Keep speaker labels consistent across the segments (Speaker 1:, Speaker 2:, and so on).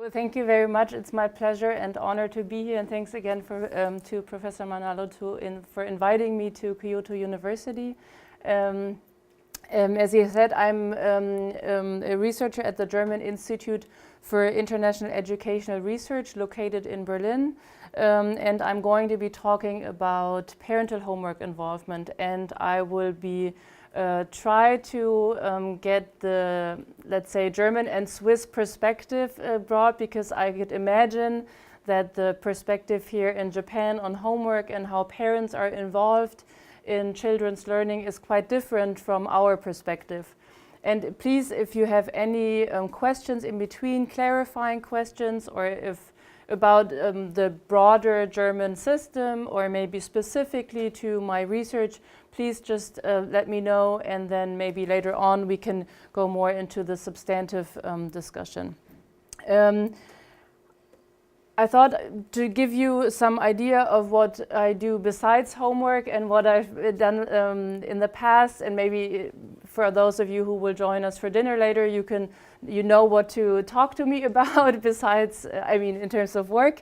Speaker 1: Well, thank you very much. It's my pleasure and honor to be here, and thanks again to Professor Manalo for inviting me to Kyoto University. As you said, I'm a researcher at the German Institute for International Educational Research located in Berlin, and I'm going to be talking about parental homework involvement, and I will be try to get the, let's say, German and Swiss perspective brought, because I could imagine that the perspective here in Japan on homework and how parents are involved in children's learning is quite different from our perspective. And please, if you have any questions in between, clarifying questions, or if about the broader German system, or maybe specifically to my research, please just let me know, and then maybe later on we can go more into the substantive discussion. I thought to give you some idea of what I do besides homework and what I've done in the past, and maybe for those of you who will join us for dinner later, you know what to talk to me about besides, I mean, in terms of work.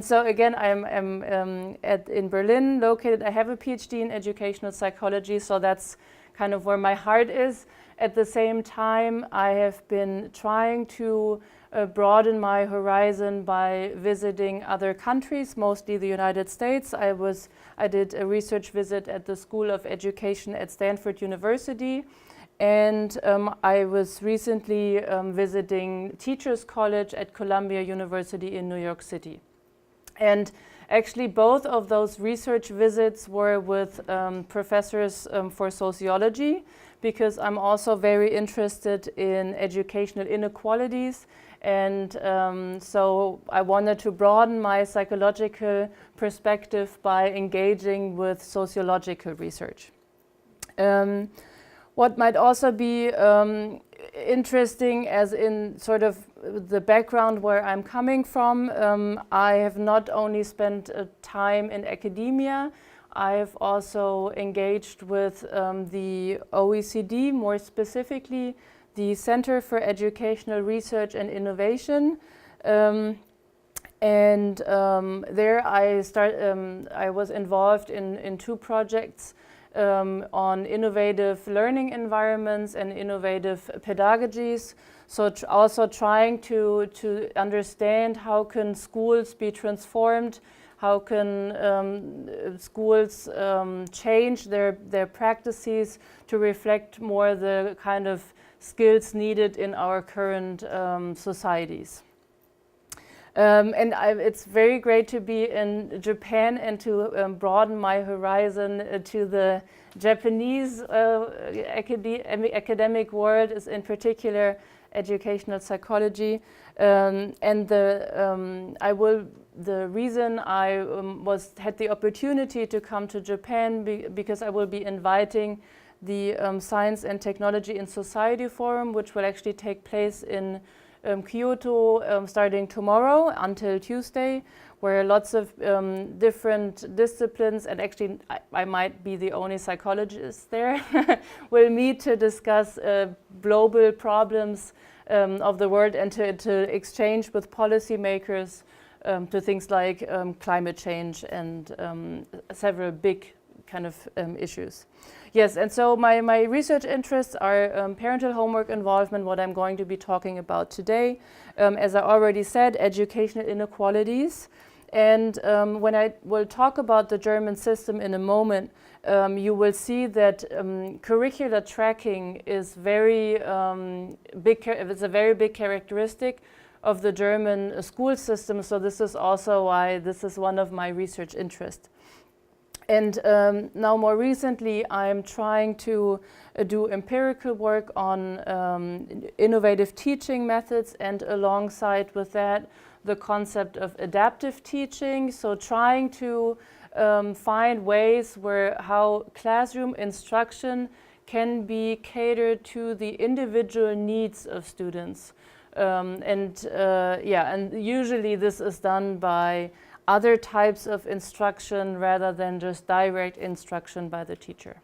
Speaker 1: So again, I'm in Berlin located. I have a PhD in educational psychology, so that's kind of where my heart is. At the same time, I have been trying to broaden my horizon by visiting other countries, mostly the United States. I did a research visit at the School of Education at Stanford University, and I was recently visiting Teachers College at Columbia University in New York City. And actually both of those research visits were with professors for sociology, because I'm also very interested in educational inequalities. And so I wanted to broaden my psychological perspective by engaging with sociological research. What might also be interesting, as in sort of the background where I'm coming from, I have not only spent time in academia, I've also engaged with the OECD, more specifically the Center for Educational Research and Innovation, and there I was involved in two projects on innovative learning environments and innovative pedagogies. So also trying to understand how can schools be transformed, how can schools change their practices to reflect more the kind of skills needed in our current societies. And it's very great to be in Japan and to broaden my horizon to the Japanese academic world, is in particular educational psychology. And the reason I had the opportunity to come to Japan because I will be inviting the Science and Technology in Society Forum, which will actually take place in Kyoto starting tomorrow until Tuesday, where lots of different disciplines, and actually I might be the only psychologist there, will meet to discuss global problems of the world, and to exchange with policymakers to things like climate change and several big kind of issues. Yes, and so my research interests are parental homework involvement, what I'm going to be talking about today. As I already said, educational inequalities. And when I will talk about the German system in a moment, you will see that curricular tracking is it's a very big characteristic of the German school system. So this is also why this is one of my research interests. And now more recently, I'm trying to do empirical work on innovative teaching methods, and alongside with that, the concept of adaptive teaching. So trying to find ways how classroom instruction can be catered to the individual needs of students. And usually this is done by other types of instruction rather than just direct instruction by the teacher.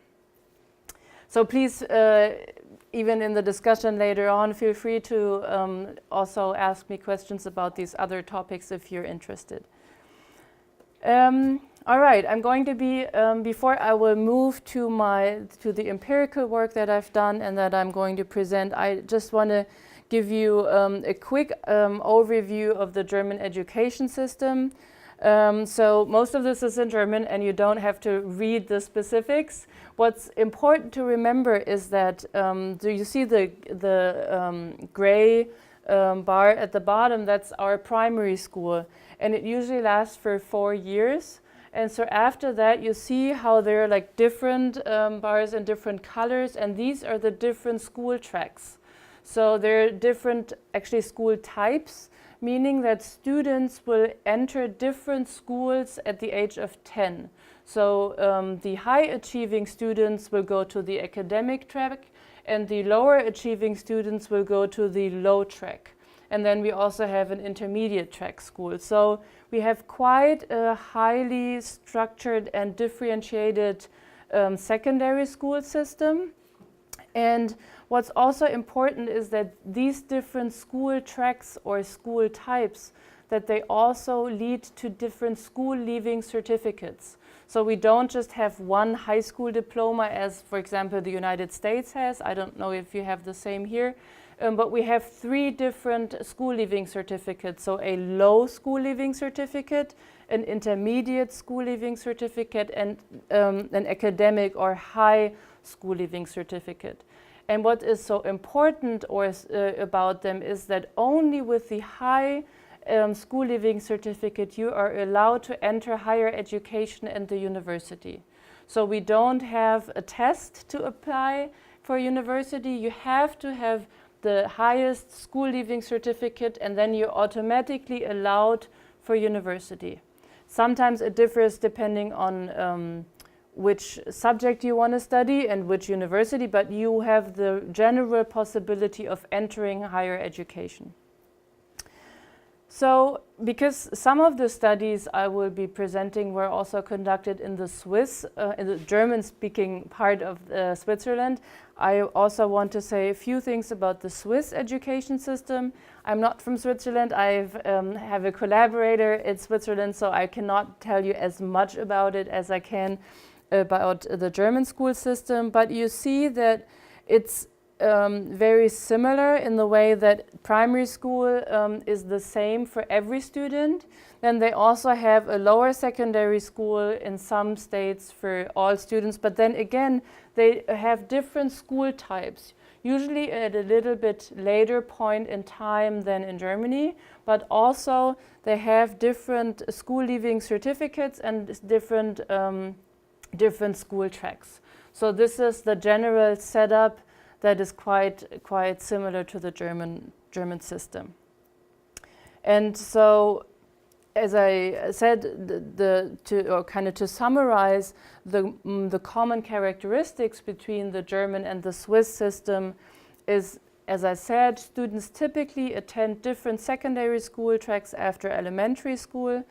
Speaker 1: So please, even in the discussion later on, feel free to also ask me questions about these other topics if you're interested. All right, I'm going to be, before I will move to the empirical work that I've done and that I'm going to present, I just want to give you a quick overview of the German education system. So most of this is in German and you don't have to read the specifics. What's important to remember is that, do you see the gray bar at the bottom? That's our primary school, and it usually lasts for 4 years. And so after that, you see how there are like different bars in different colors, and these are the different school tracks. So there are different actually school types, meaning that students will enter different schools at the age of 10. So the high achieving students will go to the academic track, and the lower achieving students will go to the low track. And then we also have an intermediate track school. So we have quite a highly structured and differentiated secondary school system. And what's also important is that these different school tracks or school types, that they also lead to different school leaving certificates. So we don't just have one high school diploma as, for example, the United States has. I don't know if you have the same here. But we have 3 different school leaving certificates. So a low school leaving certificate, an intermediate school leaving certificate, and an academic or high school leaving certificate. And what is so important about them is that only with the high school leaving certificate you are allowed to enter higher education and the university. So we don't have a test to apply for university. You have to have the highest school leaving certificate, and then you're automatically allowed for university. Sometimes it differs depending on which subject you want to study and which university, but you have the general possibility of entering higher education. So, because some of the studies I will be presenting were also conducted in the in the German-speaking part of Switzerland, I also want to say a few things about the Swiss education system. I'm not from Switzerland. I have a collaborator in Switzerland, so I cannot tell you as much about it as I can about the German school system. But you see that it's very similar in the way that primary school is the same for every student. Then they also have a lower secondary school in some states for all students, but then again they have different school types, usually at a little bit later point in time than in Germany, but also they have different school leaving certificates and different school tracks. So this is the general setup that is quite similar to the German system. And so, as I said, to summarize, the common characteristics between the German and the Swiss system is, as I said, students typically attend different secondary school tracks after elementary school,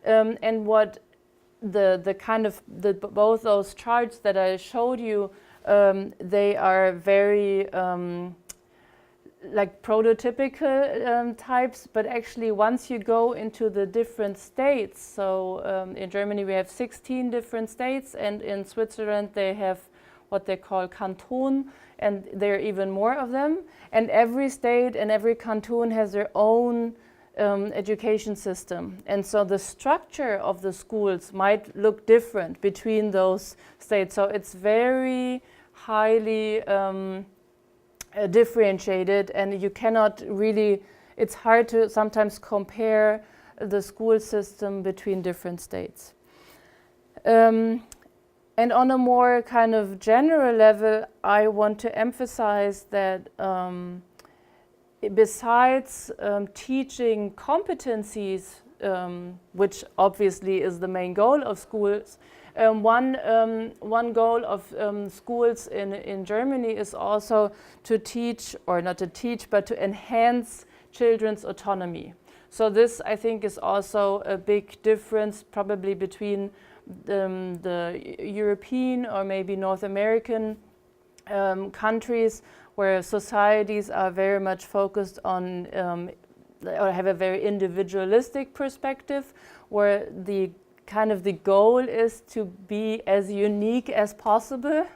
Speaker 1: and what both those charts that I showed you, they are very like prototypical types, but actually once you go into the different states, so in Germany we have 16 different states, and in Switzerland they have what they call canton, and there are even more of them, and every state and every canton has their own education system, and so the structure of the schools might look different between those states. So it's very highly differentiated, and you cannot really, it's hard to sometimes compare the school system between different states. And on a more kind of general level, I want to emphasize that besides teaching competencies, which obviously is the main goal of schools, one goal of schools in Germany is also to teach, or not to teach, but to enhance children's autonomy. So this, I think, is also a big difference probably between the European or maybe North American countries where societies are very much focused on or have a very individualistic perspective, where the goal is to be as unique as possible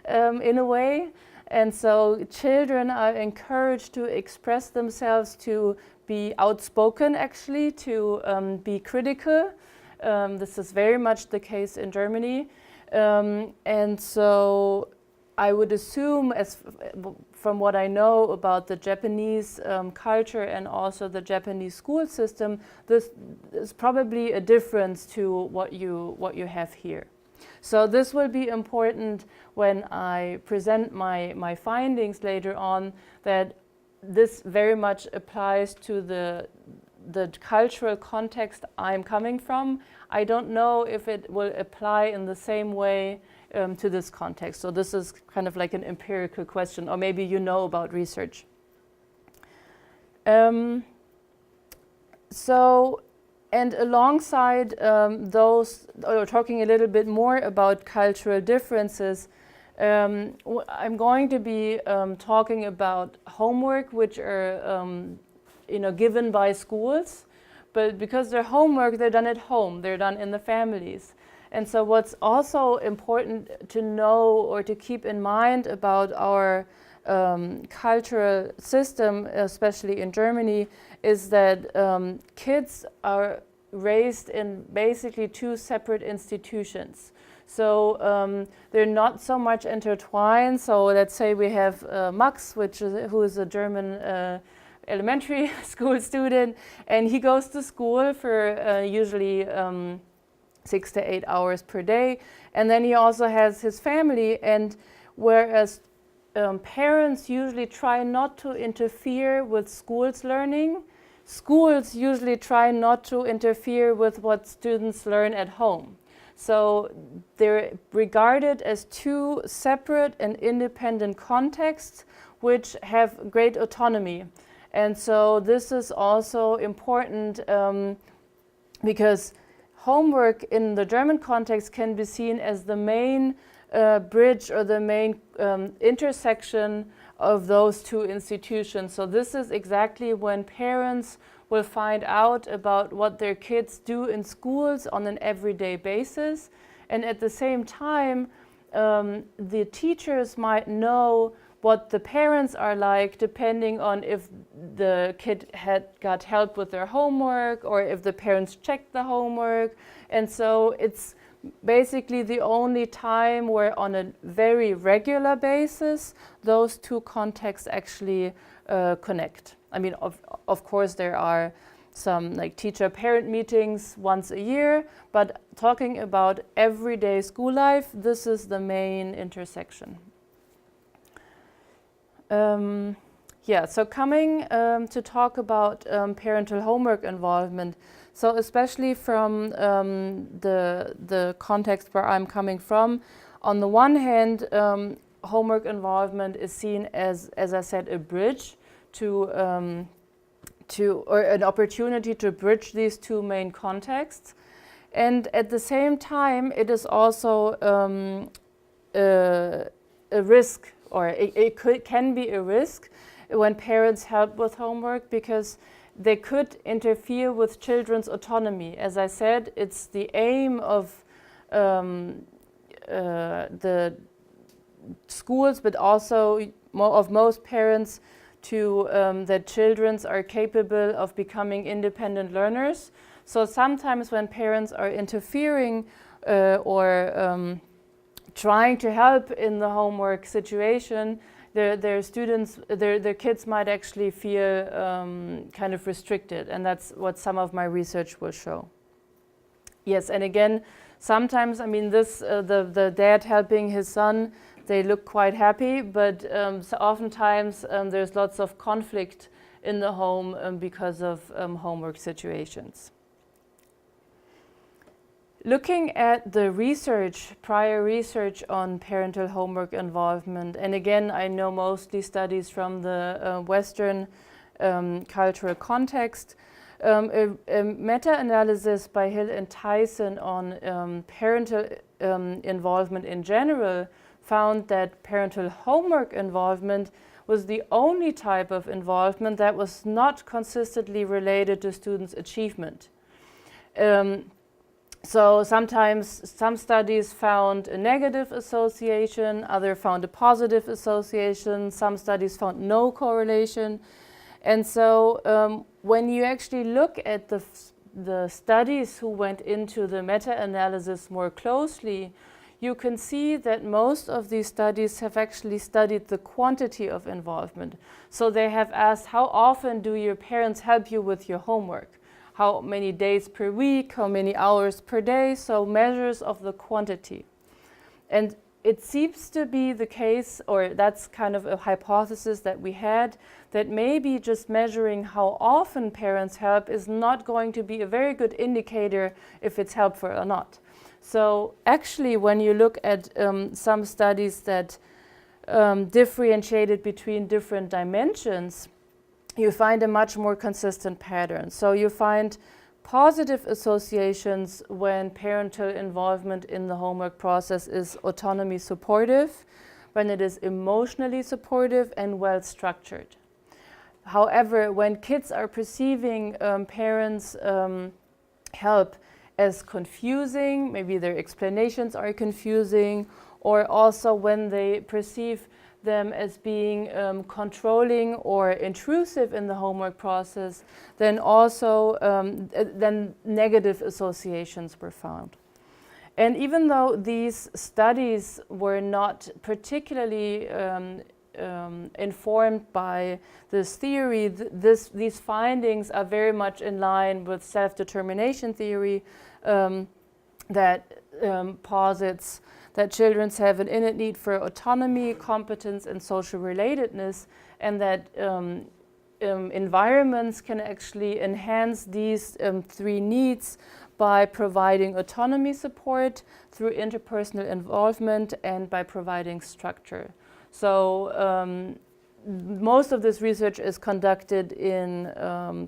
Speaker 1: in a way. And so children are encouraged to express themselves, to be outspoken actually, to be critical. This is very much the case in Germany. And so I would assume, from what I know about the Japanese culture and also the Japanese school system, this is probably a difference to what you have here. So this will be important when I present my findings later on, that this very much applies to the cultural context I'm coming from. I don't know if it will apply in the same way to this context. So this is kind of like an empirical question, or maybe you know about research. And alongside those, or talking a little bit more about cultural differences, I'm going to be talking about homework, which are given by schools, but because they're homework, they're done at home, they're done in the families. And so what's also important to know or to keep in mind about our cultural system, especially in Germany, is that kids are raised in basically two separate institutions. So they're not so much intertwined. So let's say we have Max, who is a German elementary school student, and he goes to school for usually 6 to 8 hours per day, and then he also has his family. And whereas parents usually try not to interfere with school's learning, schools usually try not to interfere with what students learn at home. So they're regarded as two separate and independent contexts which have great autonomy. And so this is also important because homework in the German context can be seen as the main bridge or the main intersection of those two institutions. So this is exactly when parents will find out about what their kids do in schools on an everyday basis. And at the same time, the teachers might know what the parents are like, depending on if the kid had got help with their homework or if the parents checked the homework. And so it's basically the only time where on a very regular basis those two contexts actually connect. I mean, of course there are some like teacher-parent meetings once a year, but talking about everyday school life, this is the main intersection. So coming to talk about parental homework involvement. So especially from the context where I'm coming from, on the one hand, homework involvement is seen as I said, a bridge or an opportunity to bridge these two main contexts. And at the same time, it is also a risk, or it can be a risk when parents help with homework, because they could interfere with children's autonomy. As I said, it's the aim of the schools, but also of most parents, to that children are capable of becoming independent learners. So sometimes when parents are interfering or trying to help in the homework situation, their kids might actually feel kind of restricted, and that's what some of my research will show. Yes, and again, sometimes, I mean, the dad helping his son, they look quite happy, but so oftentimes there's lots of conflict in the home because of homework situations. Looking at the prior research on parental homework involvement, and again, I know mostly studies from the Western cultural context, a meta-analysis by Hill and Tyson on parental involvement in general found that parental homework involvement was the only type of involvement that was not consistently related to students' achievement. So sometimes some studies found a negative association, others found a positive association, some studies found no correlation. And so when you actually look at the studies who went into the meta-analysis more closely, you can see that most of these studies have actually studied the quantity of involvement. So they have asked, how often do your parents help you with your homework? How many days per week, how many hours per day, so measures of the quantity. And it seems to be the case, or that's kind of a hypothesis that we had, that maybe just measuring how often parents help is not going to be a very good indicator if it's helpful or not. So actually, when you look at some studies that differentiated between different dimensions, you find a much more consistent pattern. So you find positive associations when parental involvement in the homework process is autonomy supportive, when it is emotionally supportive and well structured. However, when kids are perceiving parents' help as confusing, maybe their explanations are confusing, or also when they perceive them as being controlling or intrusive in the homework process, then also then negative associations were found. And even though these studies were not particularly informed by this theory, these findings are very much in line with self-determination theory that posits that children have an innate need for autonomy, competence, and social relatedness, and that environments can actually enhance these three needs by providing autonomy support through interpersonal involvement and by providing structure. So most of this research is conducted in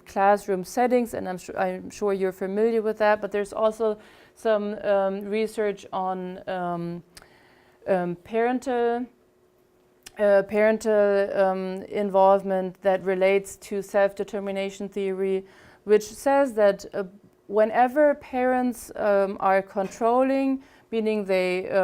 Speaker 1: classroom settings, and I'm sure you're familiar with that, but there's also some research on parental involvement that relates to self-determination theory, which says that whenever parents are controlling, meaning their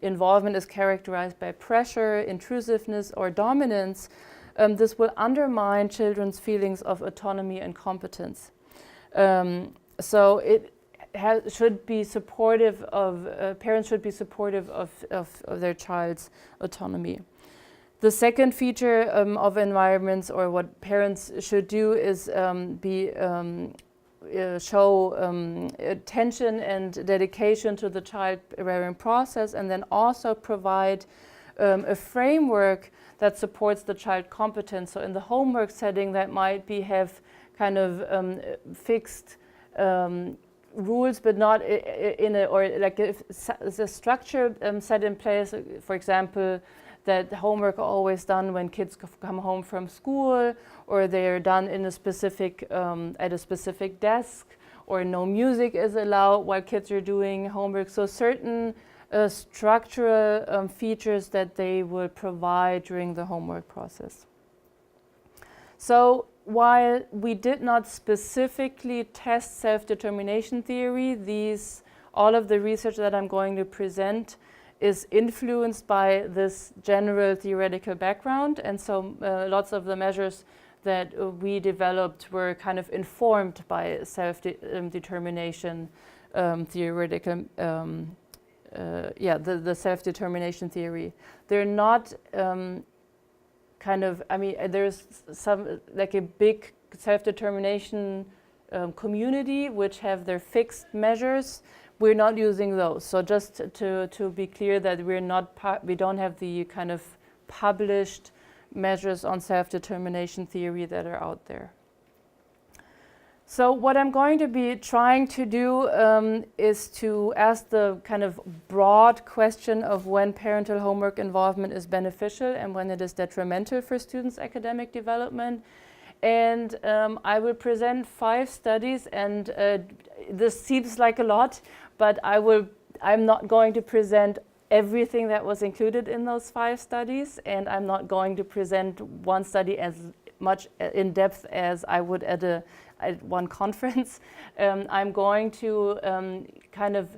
Speaker 1: involvement is characterized by pressure, intrusiveness, or dominance, this will undermine children's feelings of autonomy and competence. So it should be supportive of, parents should be supportive of their child's autonomy. The second feature of environments, or what parents should do, is show attention and dedication to the child-rearing process, and then also provide a framework that supports the child competence. So in the homework setting, that might be have kind of fixed rules, but not in a, or like a structure set in place. For example, that homework are always done when kids come home from school, or they're done in a specific at a specific desk, or no music is allowed while kids are doing homework. So certain structural features that they will provide during the homework process. So while we did not specifically test self-determination theory, all of the research that I'm going to present is influenced by this general theoretical background, and so lots of the measures that we developed were kind of informed by self-determination theoretical, the self-determination theory. They're not there's some, like a big self-determination community which have their fixed measures. We're not using those. So just to be clear that we don't have the kind of published measures on self-determination theory that are out there. So what I'm going to be trying to do is to ask the kind of broad question of when parental homework involvement is beneficial and when it is detrimental for students' academic development. And I will present 5 studies, and this seems like a lot, but I will I'm not going to present everything that was included in those 5 studies, and I'm not going to present one study as much in depth as I would at one conference. I'm going to kind of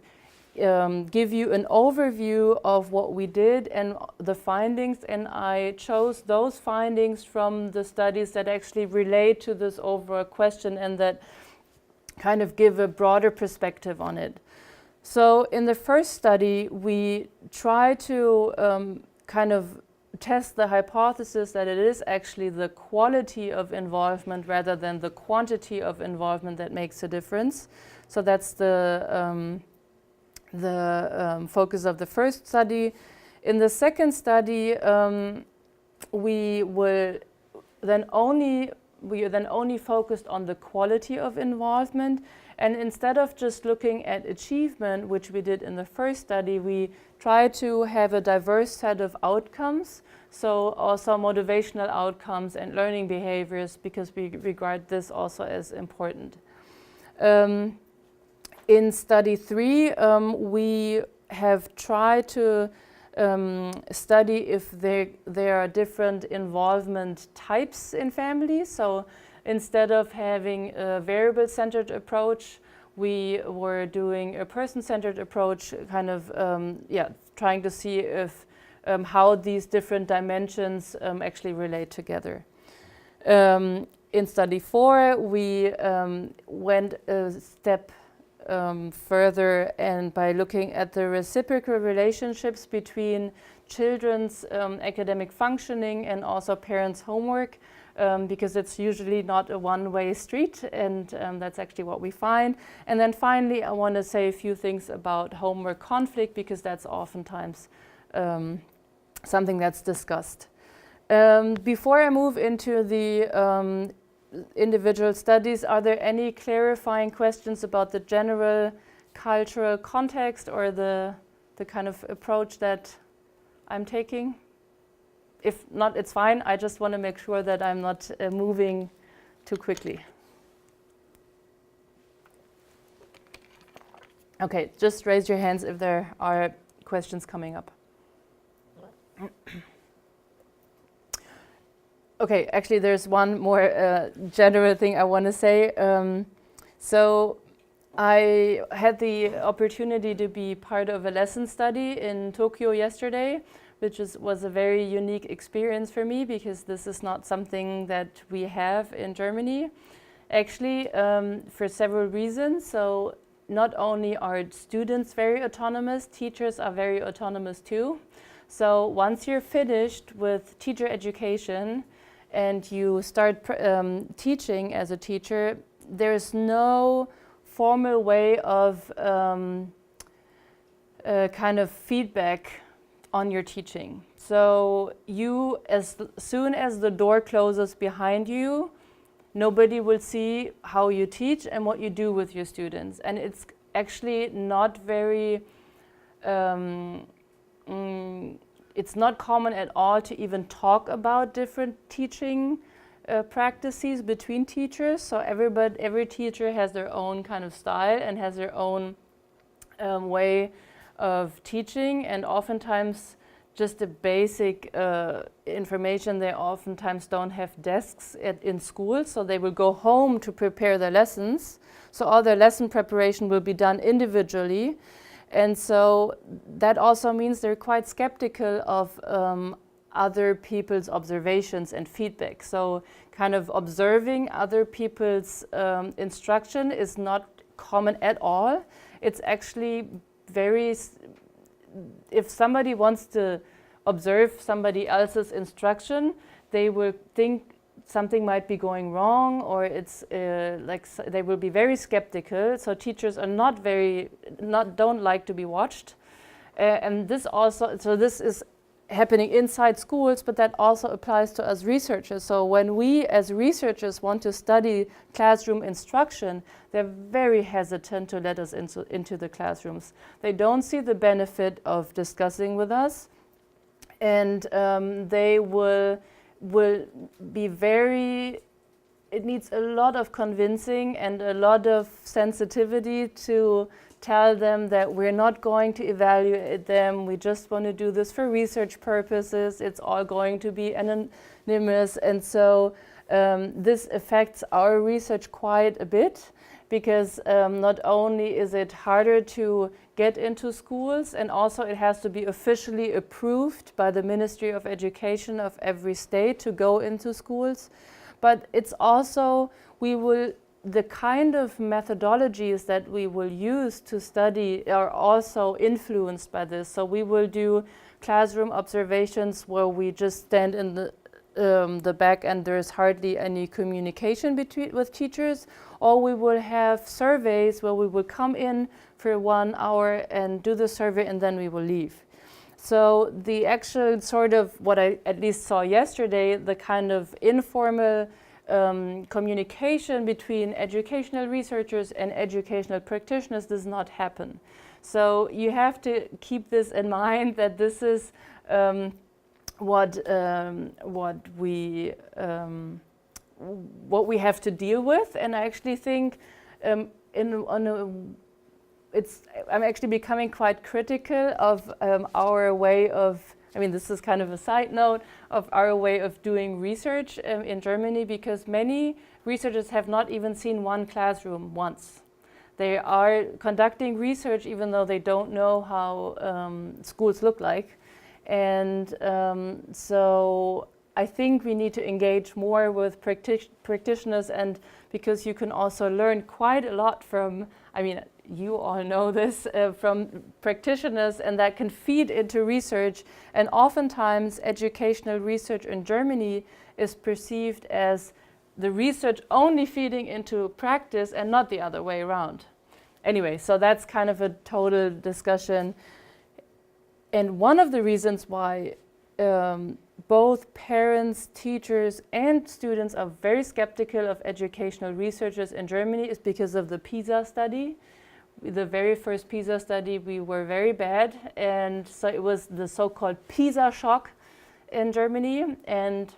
Speaker 1: give you an overview of what we did and the findings, and I chose those findings from the studies that actually relate to this overall question and that kind of give a broader perspective on it. So in the first study, we try to kind of test the hypothesis that it is actually the quality of involvement rather than the quantity of involvement that makes a difference. So that's the focus of the first study. In the second study, we then only focused on the quality of involvement, and instead of just looking at achievement, which we did in the first study, we tried to have a diverse set of outcomes, so also motivational outcomes and learning behaviors, because we regard this also as important. In study 3, we have tried to study if there are different involvement types in families. So instead of having a variable-centered approach, we were doing a person-centered approach, kind of trying to see if how these different dimensions actually relate together. In study 4, we went a step further, and by looking at the reciprocal relationships between children's academic functioning and also parents' homework, because it's usually not a one-way street, and that's actually what we find. And then finally, I want to say a few things about homework conflict, because that's oftentimes something that's discussed. Before I move into the individual studies, are there any clarifying questions about the general cultural context or the kind of approach that I'm taking? If not, it's fine. I just want to make sure that I'm not moving too quickly. Okay, just raise your hands if there are questions coming up. Okay, actually there's one more general thing I want to say. So I had the opportunity to be part of a lesson study in Tokyo yesterday, which was a very unique experience for me, because this is not something that we have in Germany, actually, for several reasons. So not only are students very autonomous, teachers are very autonomous too. So once you're finished with teacher education and you start teaching as a teacher, there's no formal way of kind of feedback on your teaching. So you, as soon as the door closes behind you, nobody will see how you teach and what you do with your students. And it's actually not very, it's not common at all to even talk about different teaching practices between teachers. So every teacher has their own kind of style and has their own way of teaching, and oftentimes just the basic information, they oftentimes don't have desks in school, so they will go home to prepare their lessons. So all their lesson preparation will be done individually. And so that also means they're quite skeptical of other people's observations and feedback. So kind of observing other people's instruction is not common at all. It's actually if somebody wants to observe somebody else's instruction, they will think something might be going wrong, or it's they will be very skeptical. So teachers are don't like to be watched, and this is happening inside schools, but that also applies to us researchers. So when we as researchers want to study classroom instruction, they're very hesitant to let us into the classrooms. They don't see the benefit of discussing with us, and they will be it needs a lot of convincing and a lot of sensitivity to tell them that we're not going to evaluate them, we just want to do this for research purposes, it's all going to be anonymous. And so this affects our research quite a bit, because not only is it harder to get into schools, and also it has to be officially approved by the Ministry of Education of every state to go into schools. But it's also, the kind of methodologies that we will use to study are also influenced by this. So we will do classroom observations where we just stand in the back and there's hardly any communication with teachers, or we will have surveys where we will come in for 1 hour and do the survey and then we will leave. So the actual sort of, what I at least saw yesterday, the kind of informal communication between educational researchers and educational practitioners does not happen. So you have to keep this in mind, that this is what we have to deal with. And I actually think I'm actually becoming quite critical of our way of, I mean, this is kind of a side note, of our way of doing research in Germany, because many researchers have not even seen one classroom once. They are conducting research even though they don't know how schools look like. And so I think we need to engage more with practitioners, and because you can also learn quite a lot from, I mean, you all know this, from practitioners, and that can feed into research. And oftentimes educational research in Germany is perceived as the research only feeding into practice and not the other way around. Anyway, so that's kind of a total discussion. And one of the reasons why both parents, teachers, and students are very skeptical of educational researchers in Germany is because of the PISA study. The very first PISA study, we were very bad, and so it was the so-called PISA shock in Germany. And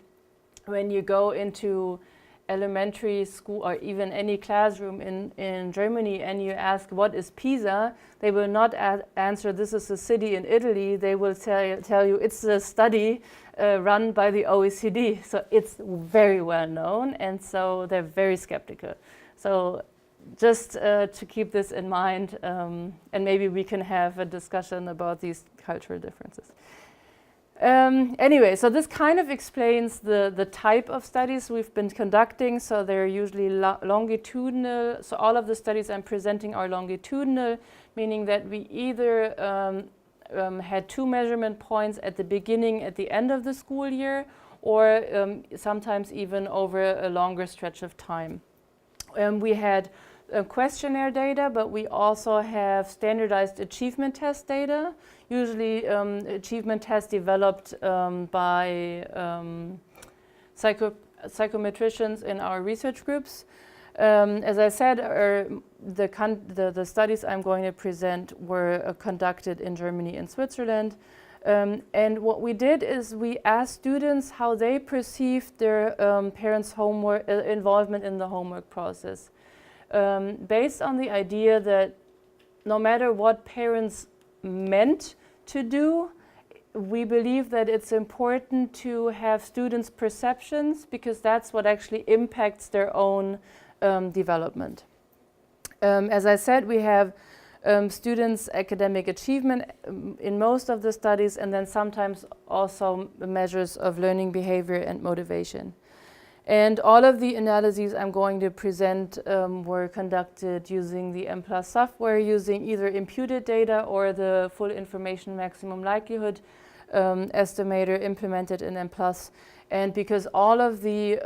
Speaker 1: when you go into elementary school or even any classroom in Germany and you ask what is PISA, they will not answer this is a city in Italy. They will tell you it's a study run by the OECD. So it's very well known, and so they're very skeptical. So just to keep this in mind, and maybe we can have a discussion about these cultural differences. Anyway, so this kind of explains the type of studies we've been conducting. So they're usually longitudinal. So all of the studies I'm presenting are longitudinal, meaning that we either had 2 measurement points at the beginning, at the end of the school year, or sometimes even over a longer stretch of time. We had questionnaire data, but we also have standardized achievement test data, usually achievement tests developed by psychometricians in our research groups. As I said, the studies I'm going to present were conducted in Germany and Switzerland. And what we did is we asked students how they perceived their parents' homework involvement in the homework process. Based on the idea that no matter what parents meant to do, we believe that it's important to have students' perceptions, because that's what actually impacts their own development. As I said, we have students' academic achievement in most of the studies, and then sometimes also measures of learning behavior and motivation. And all of the analyses I'm going to present were conducted using the M+ software, using either imputed data or the full information maximum likelihood estimator implemented in M+. And because all of the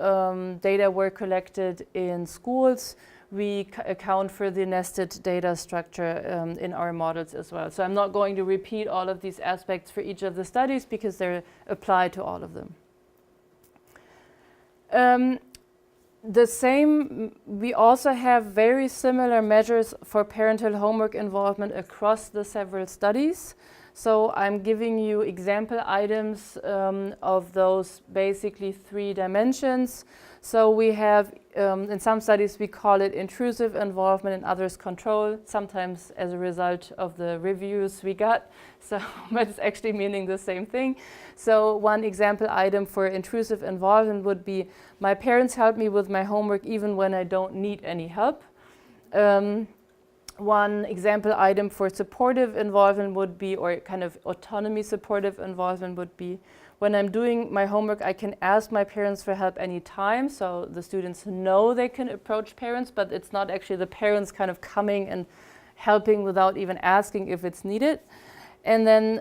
Speaker 1: data were collected in schools, we account for the nested data structure in our models as well. So I'm not going to repeat all of these aspects for each of the studies because they're applied to all of them. The same, we also have very similar measures for parental homework involvement across the several studies. So I'm giving you example items of those basically 3 dimensions. So we have, in some studies we call it intrusive involvement, in others control, sometimes as a result of the reviews we got. So, but it's actually meaning the same thing. So one example item for intrusive involvement would be, my parents help me with my homework even when I don't need any help. One example item for supportive involvement would be, or kind of autonomy supportive involvement would be, when I'm doing my homework, I can ask my parents for help anytime. So the students know they can approach parents, but it's not actually the parents kind of coming and helping without even asking if it's needed. And then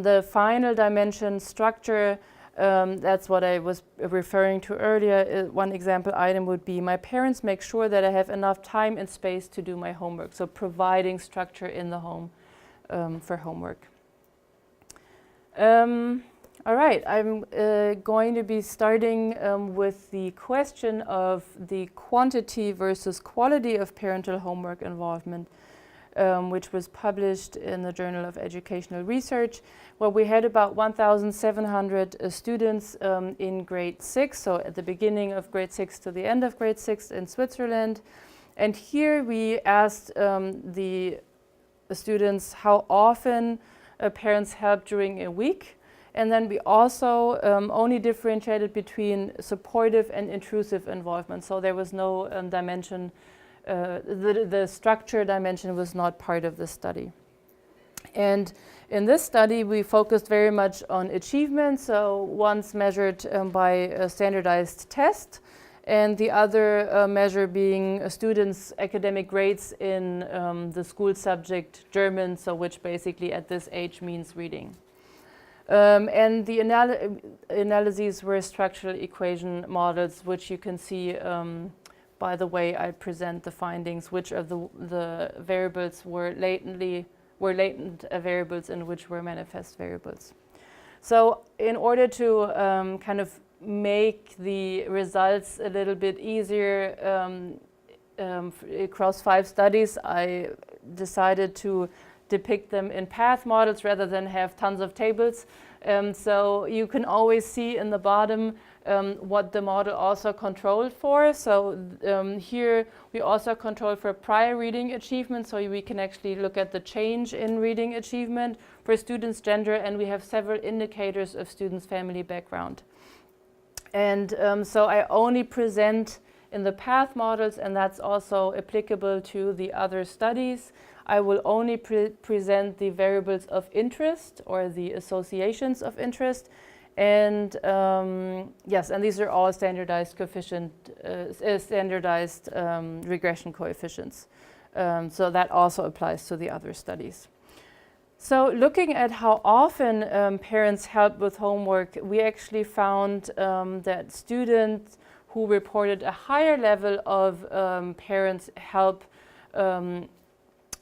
Speaker 1: the final dimension, structure, that's what I was referring to earlier. One example item would be, my parents make sure that I have enough time and space to do my homework. So providing structure in the home for homework. All right, I'm going to be starting with the question of the quantity versus quality of parental homework involvement, which was published in the Journal of Educational Research, where we had about 1,700 students in grade 6, so at the beginning of grade 6 to the end of grade 6 in Switzerland. And here we asked the students how often parents help during a week. And then we also only differentiated between supportive and intrusive involvement. So there was no dimension. The structure dimension was not part of the study. And in this study, we focused very much on achievement. So one's measured by a standardized test, and the other measure being a student's academic grades in the school subject German, so which basically at this age means reading. And the analyses were structural equation models, which you can see by the way I present the findings, which of the variables were latent variables and which were manifest variables. So in order to kind of make the results a little bit easier across 5 studies, I decided to depict them in path models rather than have tons of tables. So you can always see in the bottom what the model also controlled for. So here we also control for prior reading achievement, so we can actually look at the change in reading achievement for students' gender, and we have several indicators of students' family background. And so I only present in the path models, and that's also applicable to the other studies. I will only present the variables of interest or the associations of interest. And yes, and these are all standardized coefficient, standardized regression coefficients. So that also applies to the other studies. So looking at how often parents help with homework, we actually found that students who reported a higher level of parents help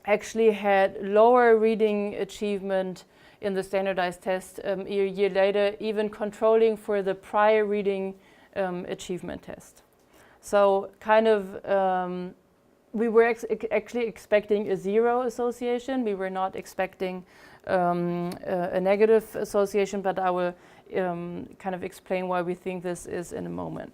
Speaker 1: actually had lower reading achievement in the standardized test a year later, even controlling for the prior reading achievement test. So kind of, we were actually expecting a 0 association. We were not expecting a negative association, but I will kind of explain why we think this is in a moment.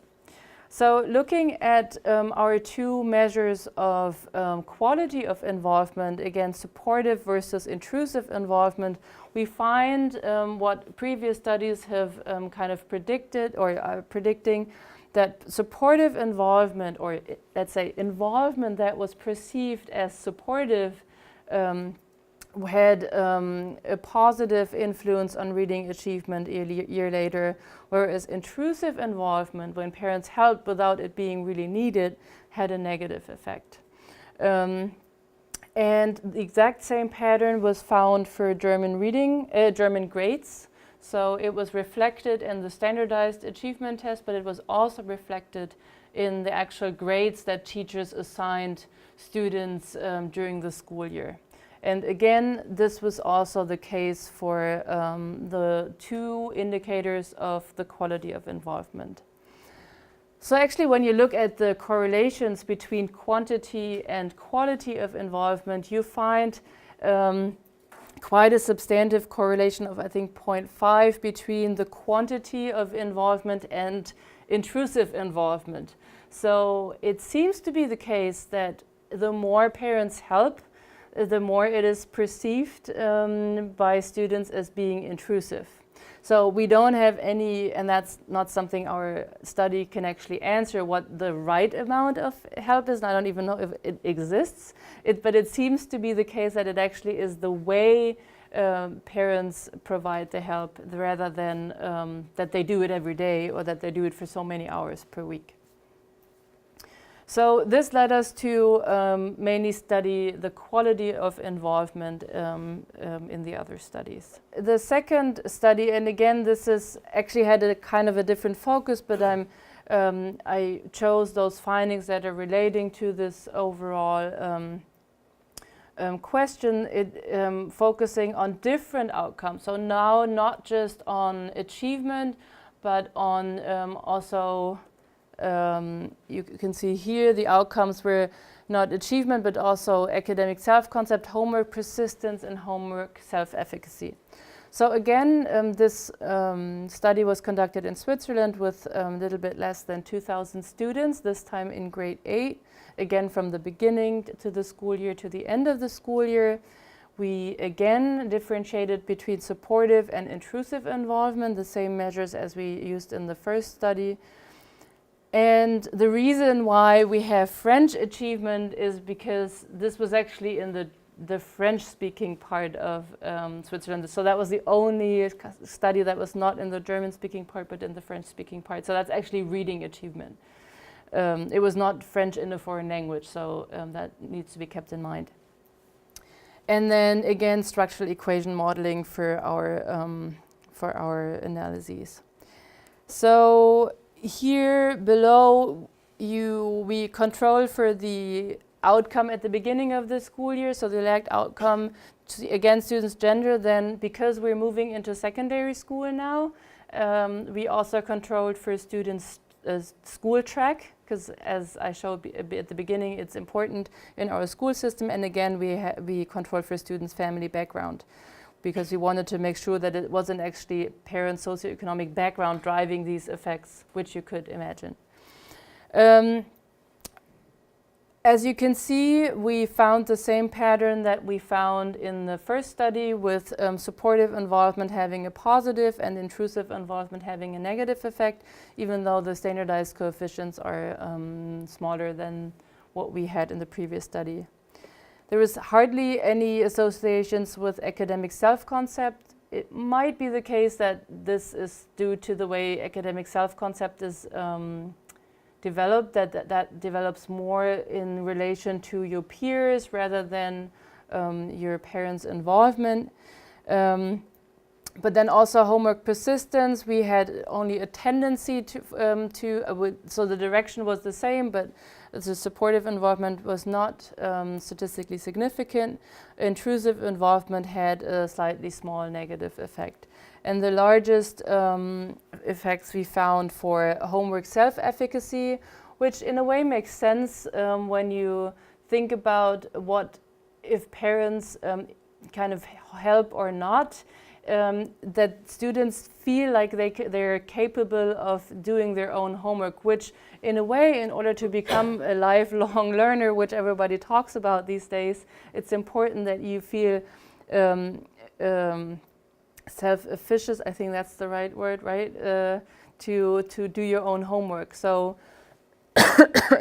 Speaker 1: So looking at our 2 measures of quality of involvement, again, supportive versus intrusive involvement, we find what previous studies have kind of predicted or are predicting, that supportive involvement, or let's say involvement that was perceived as supportive, had a positive influence on reading achievement a year later, whereas intrusive involvement, when parents helped without it being really needed, had a negative effect. And the exact same pattern was found for German reading, German grades. So it was reflected in the standardized achievement test, but it was also reflected in the actual grades that teachers assigned students during the school year. And again, this was also the case for the 2 indicators of the quality of involvement. So actually, when you look at the correlations between quantity and quality of involvement, you find quite a substantive correlation of, I think, 0.5 between the quantity of involvement and intrusive involvement. So it seems to be the case that the more parents help, the more it is perceived by students as being intrusive. So we don't have any, and that's not something our study can actually answer, what the right amount of help is. And I don't even know if it exists, but it seems to be the case that it actually is the way parents provide the help rather than that they do it every day or that they do it for so many hours per week. So this led us to mainly study the quality of involvement in the other studies. The second study, and again this is actually had a kind of a different focus, but I chose those findings that are relating to this overall question, focusing on different outcomes. So now not just on achievement, but on also you can see here the outcomes were not achievement, but also academic self-concept, homework persistence, and homework self-efficacy. So again, this study was conducted in Switzerland with a little bit less than 2,000 students, this time in grade 8, again from the beginning to the school year to the end of the school year. We again differentiated between supportive and intrusive involvement, the same measures as we used in the first study. And the reason why we have French achievement is because this was actually in the French-speaking part of Switzerland. So that was the only study that was not in the German-speaking part, but in the French-speaking part. So that's actually reading achievement. It was not French in a foreign language, so that needs to be kept in mind. And then again, structural equation modeling for our analyses. So here below, we control for the outcome at the beginning of the school year, so the elect outcome, again, students' gender. Then, because we're moving into secondary school now, we also controlled for students' school track, because as I showed at the beginning, it's important in our school system. And again, we controlled for students' family background, because we wanted to make sure that it wasn't actually parents' socioeconomic background driving these effects, which you could imagine. As you can see, we found the same pattern that we found in the first study, with supportive involvement having a positive and intrusive involvement having a negative effect, even though the standardized coefficients are smaller than what we had in the previous study. There is hardly any associations with academic self-concept. It might be the case that this is due to the way academic self-concept is developed, that develops more in relation to your peers rather than your parents' involvement. But then also homework persistence, we had only a tendency so the direction was the same, but the supportive involvement was not statistically significant. Intrusive involvement had a slightly small negative effect. And the largest effects we found for homework self-efficacy, which in a way makes sense when you think about what if parents kind of help or not, that students feel like they're capable of doing their own homework, which in a way, in order to become a lifelong learner, which everybody talks about these days, it's important that you feel self-efficacious, I think that's the right word, right? To do your own homework. So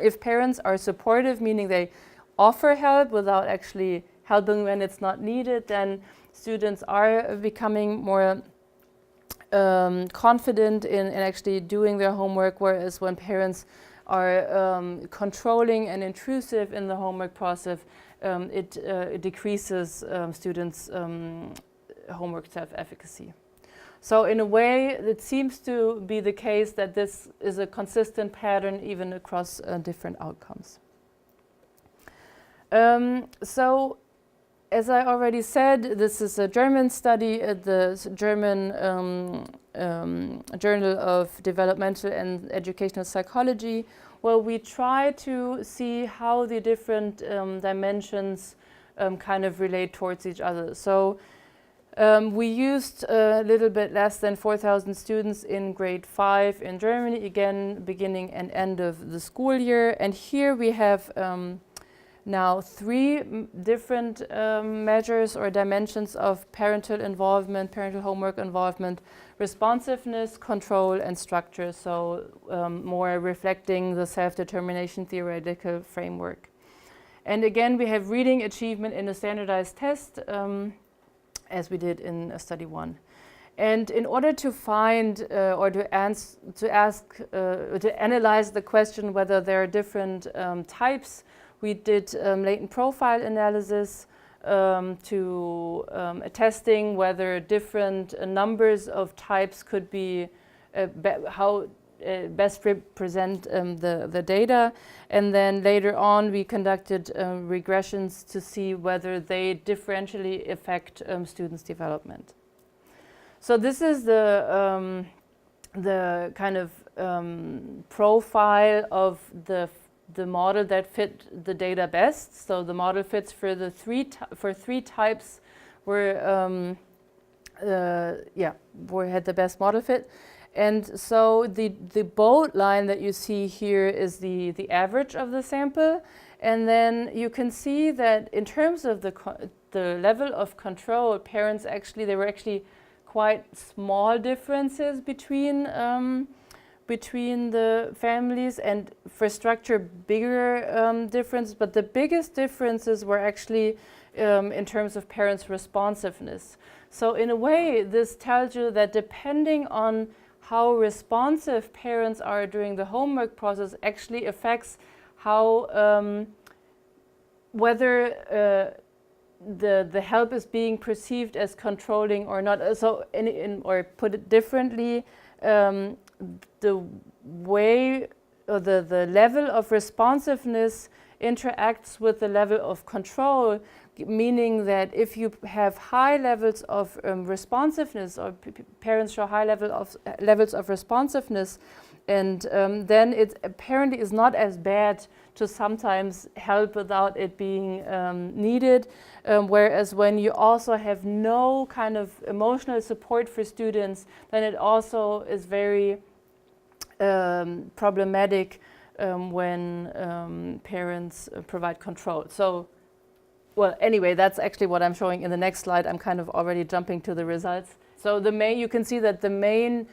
Speaker 1: if parents are supportive, meaning they offer help without actually helping when it's not needed, then students are becoming more confident in actually doing their homework, whereas when parents are controlling and intrusive in the homework process, it decreases students' homework self-efficacy. So in a way, it seems to be the case that this is a consistent pattern even across different outcomes. So as I already said, this is a German study at the German Journal of Developmental and Educational Psychology. Well, we try to see how the different dimensions kind of relate towards each other. So We used a little bit less than 4,000 students in grade 5 in Germany, again, beginning and end of the school year. And here we have now 3 different measures or dimensions of parental involvement, parental homework involvement: responsiveness, control, and structure. So more reflecting the self-determination theoretical framework. And again, we have reading achievement in a standardized test, as we did in study 1. And in order to find or to analyze the question whether there are different types, we did latent profile analysis to testing whether different numbers of types could be best represent the data. And then later on we conducted regressions to see whether they differentially affect students' development. So this is the kind of profile of the model that fit the data best. So the model fits for the three types where had the best model fit. And so the bold line that you see here is the average of the sample. And then you can see that in terms of the level of control, there were actually quite small differences between the families, and for structure bigger difference. But the biggest differences were actually in terms of parents' responsiveness. So in a way, this tells you that depending on how responsive parents are during the homework process actually affects how whether the help is being perceived as controlling or not. So, or put it differently, the way or the level of responsiveness interacts with the level of control, meaning that if you have high levels of responsiveness, or parents show high levels of responsiveness, and then it apparently is not as bad to sometimes help without it being needed. Whereas when you also have no kind of emotional support for students, then it also is very problematic when parents provide control. So, well, anyway, that's actually what I'm showing in the next slide. I'm kind of already jumping to the results. So you can see that the main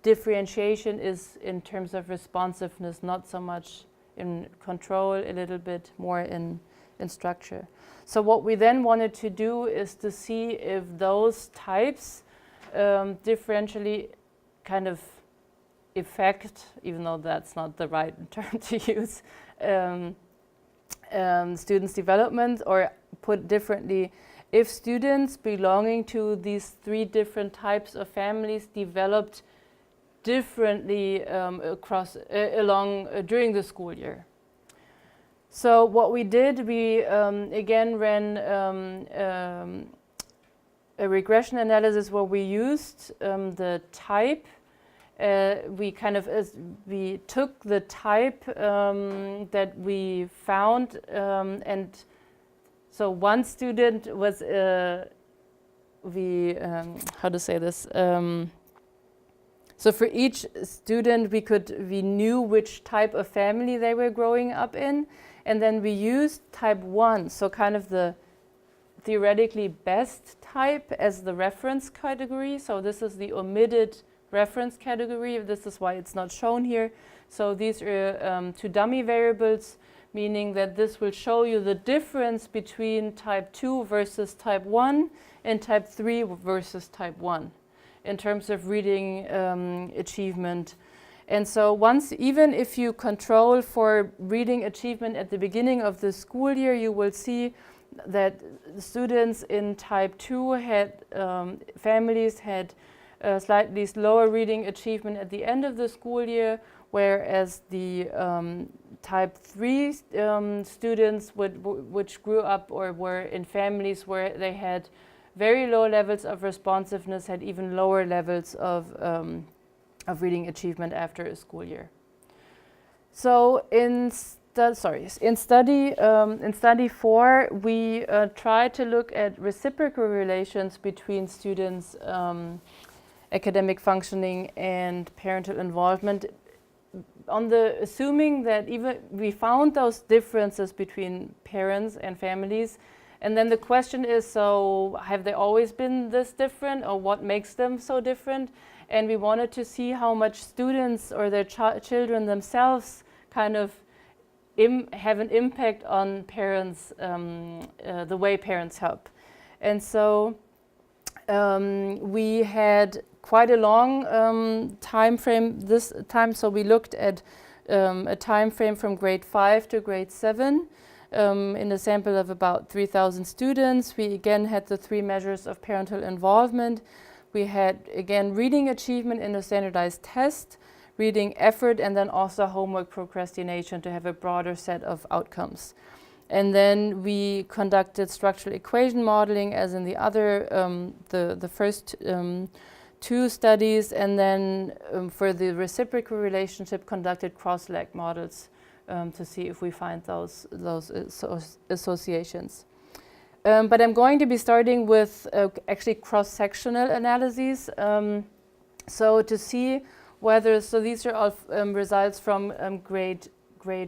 Speaker 1: differentiation is in terms of responsiveness, not so much in control, a little bit more in structure. So what we then wanted to do is to see if those types differentially kind of affect, even though that's not the right term to use, students' development, or put differently, if students belonging to these 3 different types of families developed differently during the school year. So what we did, we again ran a regression analysis where we used the type. We took the type that we found, and so one student was how to say this? So for each student, we knew which type of family they were growing up in, and then we used type 1, so kind of the theoretically best type, as the reference category. So this is the omitted reference category. This is why it's not shown here. So these are 2 dummy variables, meaning that this will show you the difference between type 2 versus type 1 and type 3 versus type 1 in terms of reading achievement. And so even if you control for reading achievement at the beginning of the school year, you will see that students in type 2 families had slightly lower reading achievement at the end of the school year, whereas the type 3 students which grew up or were in families where they had very low levels of responsiveness had even lower levels of reading achievement after a school year. So in in study 4, we tried to look at reciprocal relations between students' academic functioning and parental involvement, assuming that even we found those differences between parents and families. And then the question is, so have they always been this different, or what makes them so different? And we wanted to see how much students or their children themselves kind of have an impact on parents, the way parents help. And so we had quite a long time frame this time, so we looked at a time frame from grade 5 to grade 7 in a sample of about 3,000 students. We again had the 3 measures of parental involvement. We had, again, reading achievement in a standardized test, reading effort, and then also homework procrastination to have a broader set of outcomes. And then we conducted structural equation modeling as in the other, the first 2 studies, and then for the reciprocal relationship conducted cross-leg models to see if we find those associations. But I'm going to be starting with actually cross-sectional analyses. So to see whether, so these are all results from grade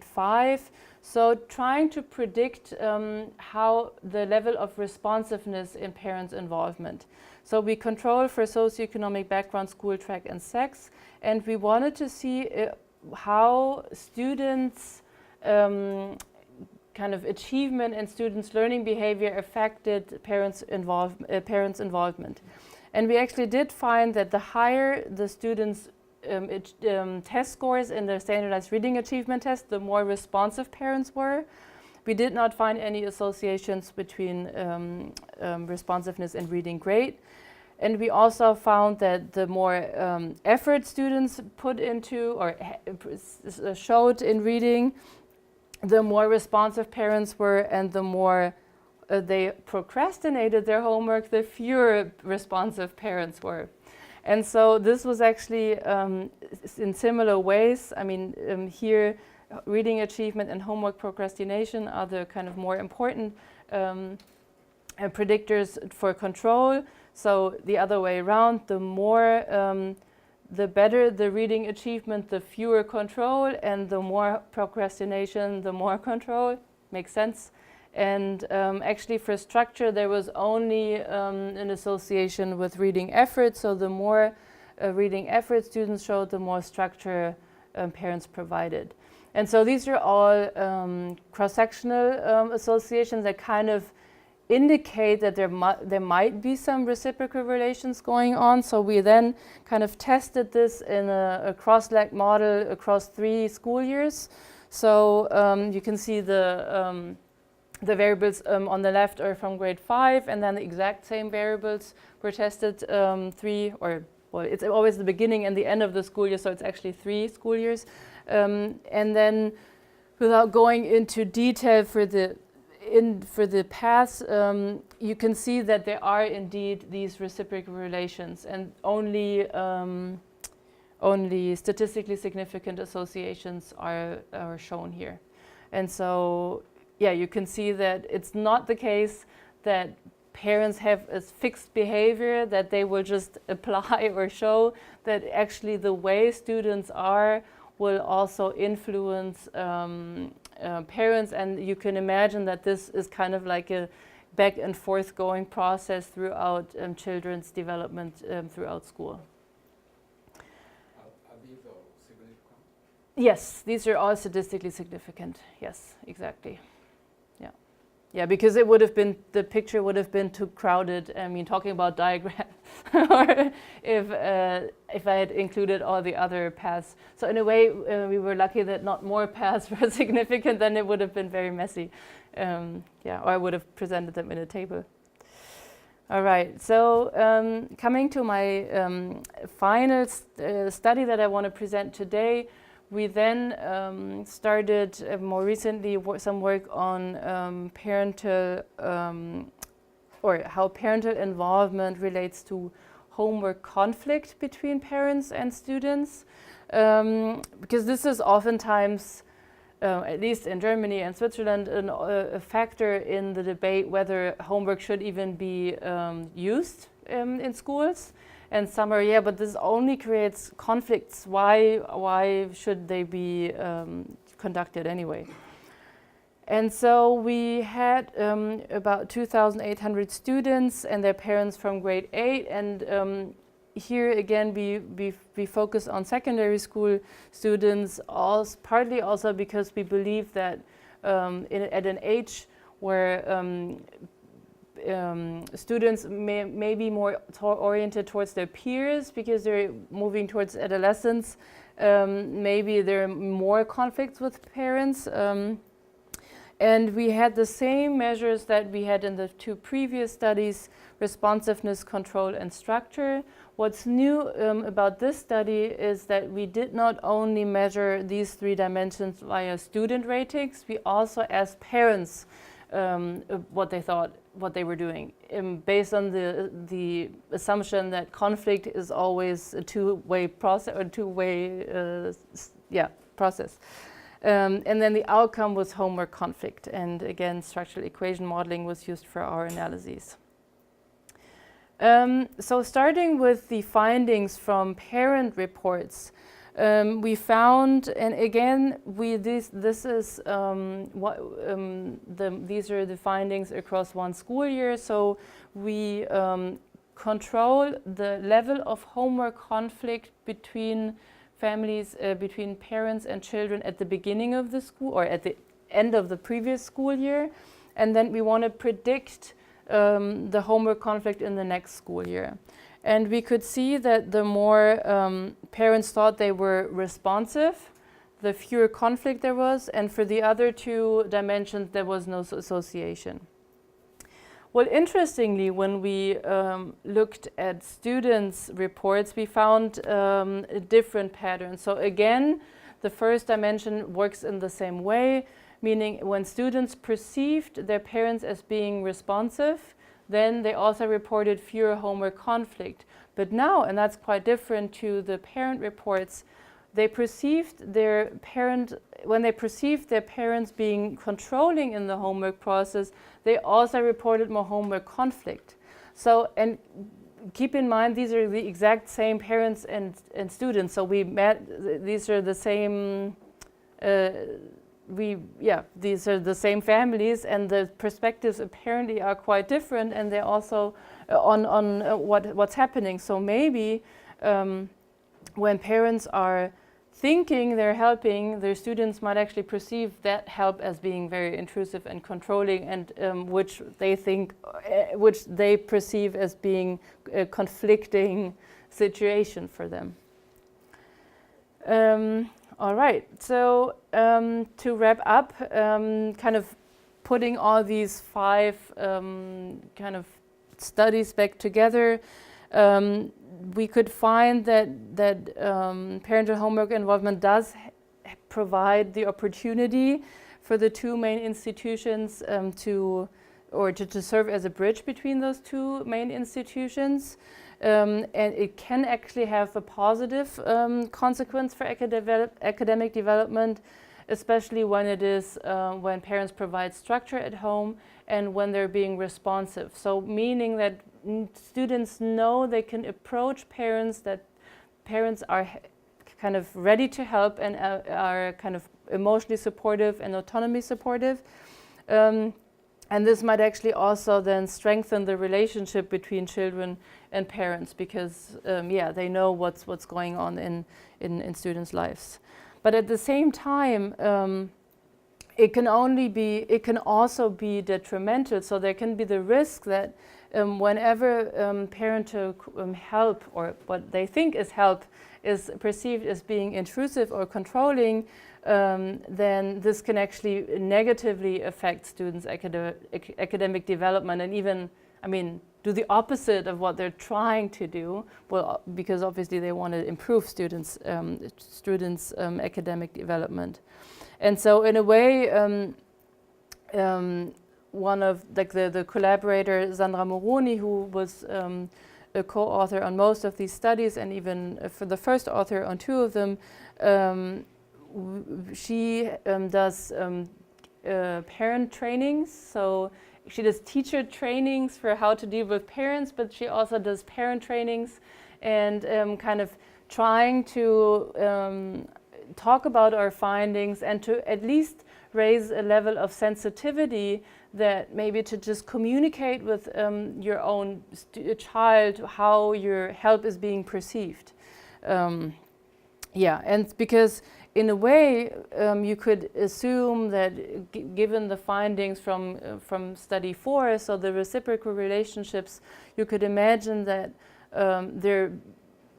Speaker 1: 5. So trying to predict how the level of responsiveness in parents' involvement. So we control for socioeconomic background, school track, and sex, and we wanted to see how students' kind of achievement and students' learning behavior affected parents' involvement. And we actually did find that the higher the students' test scores in the standardized reading achievement test, the more responsive parents were. We did not find any associations between responsiveness and reading grade. And we also found that the more effort students put into or showed in reading, the more responsive parents were, and the more they procrastinated their homework, the fewer responsive parents were. And so this was actually in similar ways. I mean, here reading achievement and homework procrastination are the kind of more important predictors for control. So the other way around, the more, the better the reading achievement, the fewer control, and the more procrastination, the more control. Makes sense. And actually for structure, there was only an association with reading effort. So the more reading effort students showed, the more structure parents provided. And so these are all cross-sectional associations that kind of indicate that there might be some reciprocal relations going on. So we then kind of tested this in a cross-leg model across 3 school years. So you can see the variables on the left are from grade 5, and then the exact same variables were tested 3, or well, it's always the beginning and the end of the school year, so it's actually 3 school years. And then, without going into detail for the paths, you can see that there are indeed these reciprocal relations, and only statistically significant associations are shown here. And so, yeah, you can see that it's not the case that parents have a fixed behavior that they will just apply or show, that actually the way students are will also influence parents, and you can imagine that this is kind of like a back and forth going process throughout children's development throughout school.
Speaker 2: Are these all significant?
Speaker 1: Yes, these are all statistically significant. Yes, exactly. Yeah, because it would have been, the picture would have been too crowded. I mean, talking about diagrams, or if I had included all the other paths. So in a way, we were lucky that not more paths were significant, then it would have been very messy. Yeah, or I would have presented them in a table. All right, so coming to my final study that I want to present today, we then started more recently some work on parental, or how parental involvement relates to homework conflict between parents and students. Because this is oftentimes at least in Germany and Switzerland, a factor in the debate whether homework should even be used in schools. And some are, yeah, but this only creates conflicts. Why should they be conducted anyway? And so we had about 2,800 students and their parents from grade 8. And here again, we focus on secondary school students, partly also because we believe that at an age where students may be more oriented towards their peers because they're moving towards adolescence, maybe there are more conflicts with parents. And we had the same measures that we had in the 2 previous studies, responsiveness, control, and structure. What's new about this study is that we did not only measure these 3 dimensions via student ratings, we also asked parents what they thought, what they were doing, based on the assumption that conflict is always a two-way process, or process. And then the outcome was homework conflict. And again, structural equation modeling was used for our analyses. So starting with the findings from parent reports, we found, and again, these are the findings across 1 school year. So we control the level of homework conflict between families, between parents and children at the beginning of the school or at the end of the previous school year. And then we want to predict the homework conflict in the next school year. And we could see that the more parents thought they were responsive, the fewer conflict there was. And for the other 2 dimensions, there was no association. Well, interestingly, when we looked at students' reports, we found a different pattern. So again, the first dimension works in the same way, meaning when students perceived their parents as being responsive, then they also reported fewer homework conflict. But now, and that's quite different to the parent reports, they perceived their when they perceived their parents being controlling in the homework process, they also reported more homework conflict. So, and keep in mind, these are the exact same parents and students. So these are the same, these are the same families, and the perspectives apparently are quite different, and they're also on what's happening. So maybe when parents are thinking they're helping, their students might actually perceive that help as being very intrusive and controlling, and which they perceive as being a conflicting situation for them. All right, so to wrap up, kind of putting all these 5 kind of studies back together, we could find that parental homework involvement does provide the opportunity for the 2 main institutions to serve as a bridge between those 2 main institutions. And it can actually have a positive consequence for academic development, especially when it is when parents provide structure at home and when they're being responsive. So meaning that students know they can approach parents, that parents are kind of ready to help and are kind of emotionally supportive and autonomy supportive. And this might actually also then strengthen the relationship between children and parents, because they know what's going on in students' lives. But at the same time, it can also be detrimental. So there can be the risk that whenever parental help, or what they think is help, is perceived as being intrusive or controlling, then this can actually negatively affect students' academic development, and even, do the opposite of what they're trying to do. Well, because obviously they want to improve students' academic development. And so in a way, one of the collaborator, Sandra Moroni, who was a co-author on most of these studies, and even for the first author on 2 of them, she does parent trainings, so she does teacher trainings for how to deal with parents, but she also does parent trainings and kind of trying to talk about our findings and to at least raise a level of sensitivity that maybe to just communicate with your own child how your help is being perceived. Yeah, and because in a way you could assume that given the findings from study 4, so the reciprocal relationships, you could imagine that there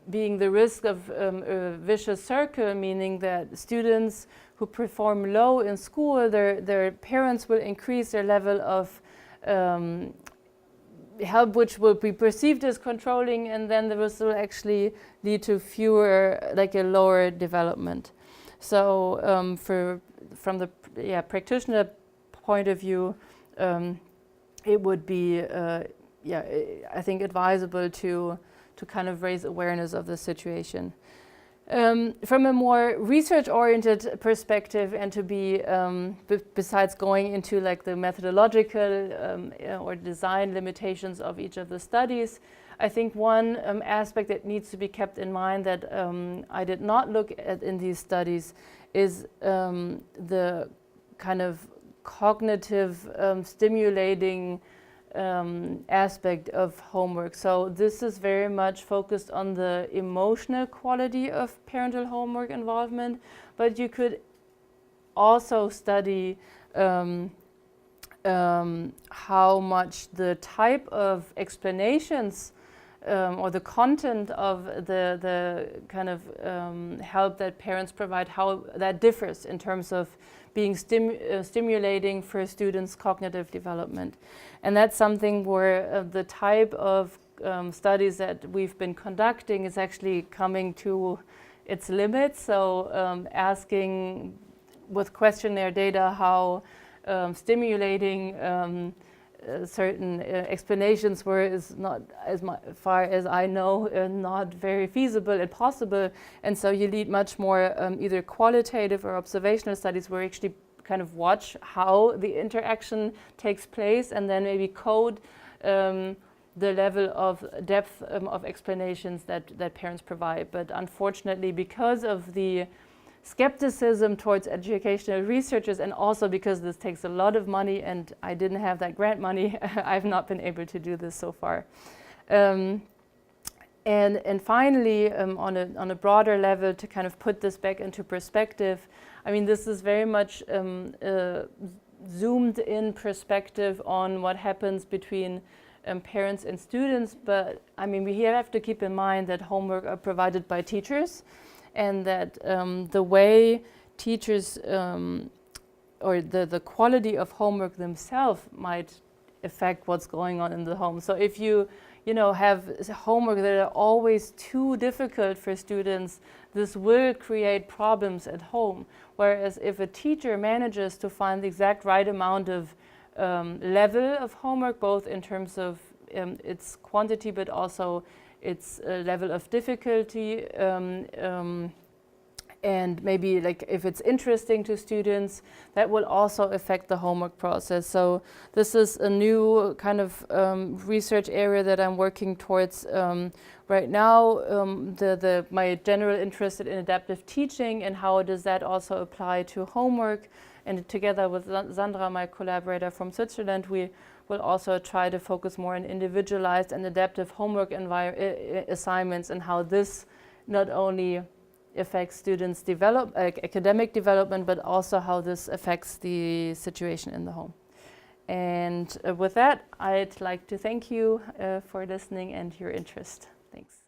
Speaker 1: being the risk of a vicious circle, meaning that students who perform low in school, their parents will increase their level of help, which will be perceived as controlling, and then this will actually lead to fewer, like a lower development. So from the practitioner point of view, it would be, I think, advisable to kind of raise awareness of the situation. From a more research-oriented perspective, and to be, besides going into like the methodological or design limitations of each of the studies, I think one aspect that needs to be kept in mind that I did not look at in these studies is the kind of cognitive stimulating aspect of homework. So this is very much focused on the emotional quality of parental homework involvement, but you could also study how much the type of explanations or the content of the kind of help that parents provide, how that differs in terms of being stimulating for students' cognitive development. And that's something where the type of studies that we've been conducting is actually coming to its limits. So asking with questionnaire data how stimulating certain explanations were is not, as far as I know, not very feasible and possible. And so you need much more either qualitative or observational studies where you actually kind of watch how the interaction takes place and then maybe code the level of depth of explanations that parents provide. But unfortunately, because of the skepticism towards educational researchers, and also because this takes a lot of money and I didn't have that grant money, I've not been able to do this so far. And finally, on a broader level, to kind of put this back into perspective, I mean, this is very much zoomed in perspective on what happens between parents and students, but I mean, we have to keep in mind that homework are provided by teachers, and that the way teachers or the quality of homework themselves might affect what's going on in the home. So if you have homework that are always too difficult for students, this will create problems at home. Whereas if a teacher manages to find the exact right amount of level of homework, both in terms of its quantity but also its level of difficulty, and maybe like if it's interesting to students, that will also affect the homework process. So this is a new kind of research area that I'm working towards right now. My general interest in adaptive teaching and how does that also apply to homework. And together with Sandra, my collaborator from Switzerland, we will also try to focus more on individualized and adaptive homework assignments, and how this not only affects students' academic development, but also how this affects the situation in the home. And with that, I'd like to thank you for listening and your interest. Thanks.